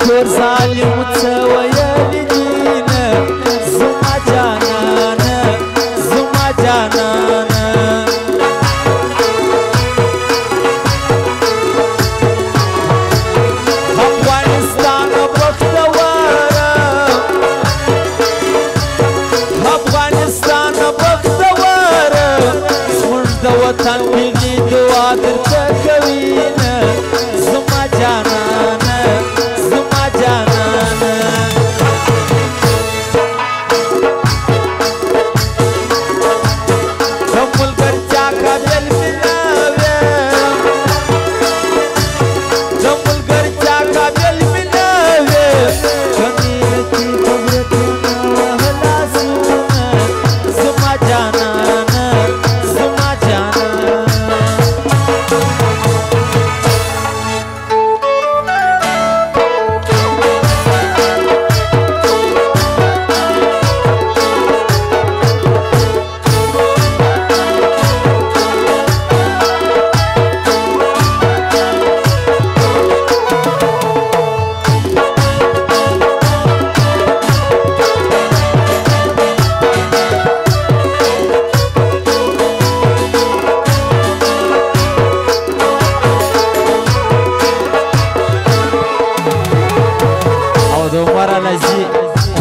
کور ظالم څه ویلي دینه زما جانانه زما جانانه افغانستان بختوره افغانستان بختوره زموږ د وطن ملي دعا درته کوینه زما جانانه زما جانانه د ملګر چا قابل مې نه وې د ملګر چا قابل مې نه وې کمینه کې په ورتونه وهلا سونه زما جانانه زما جانانه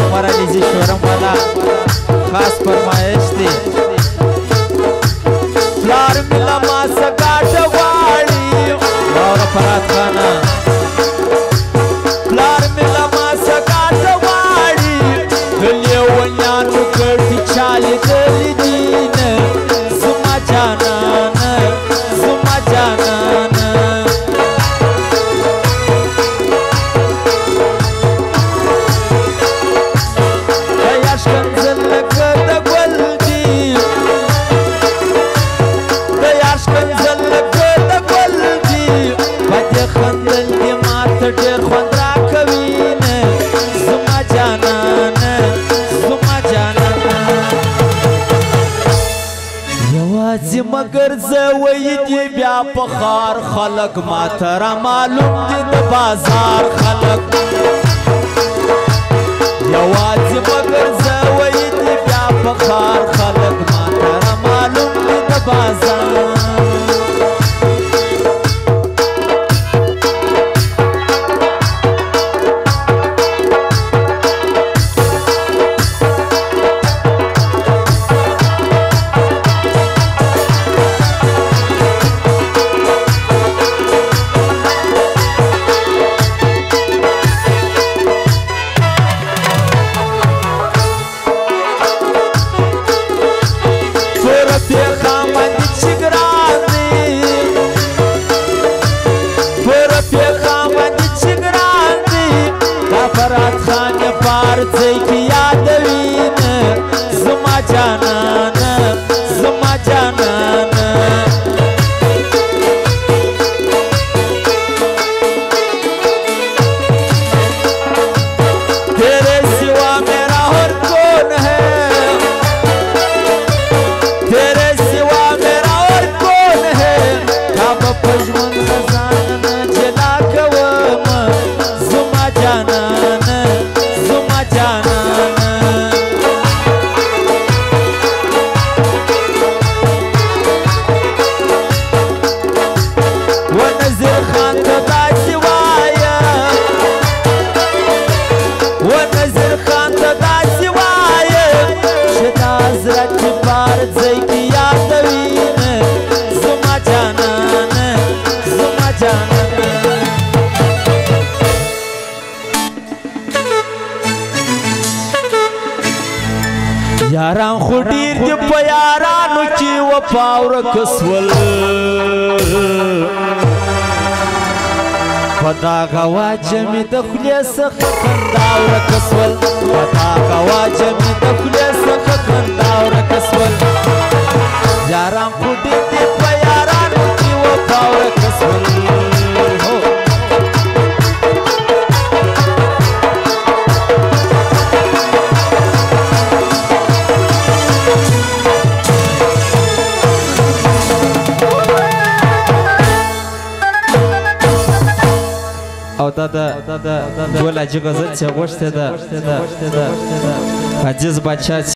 عمر علیزی شورم والا خاص فرمایش دی پلار ملا ما سکاټ واړی اور فرات خانا پلار ملا ما سکاټ واړی غلی ونیانو کړي چالي دلی دین زما جانانه زما جانانه خندل دی ماته ډېر خوند راکوینه زما جانانه زما جانانه یوازې مګر زه وی دی بیا په ښار خلک ماته را معلوم دي د بازار خلک یوازې مګر زه وی دی بیا په ښار خلک ماته را معلوم دي د بازار فرات خان پارځي کې یادوینه زما جانانه زما جانانه तेरे सिवा मेरा और कौन है तेरे सिवा मेरा और कौन है कब पजमन खजाना जला कवम زما جانانه زما جانانه ونظر خان ته داسې وایه ونظر خان ته داسې وایه چې د حضرت پارځی کې یادوینه زما جانانه زما جانانه یاران خو ډیر دی په یارانو کې وفا ورک سول په دغه واجه مې د خولې څخه خندا ورک سول په دغه واجه مې د خولې څخه خندا ورک سول یاران خو ډیر دی په یارانو کې وفا ورک سول او دا ګولاجي غزل چې غوښته ده عزیز بادشاه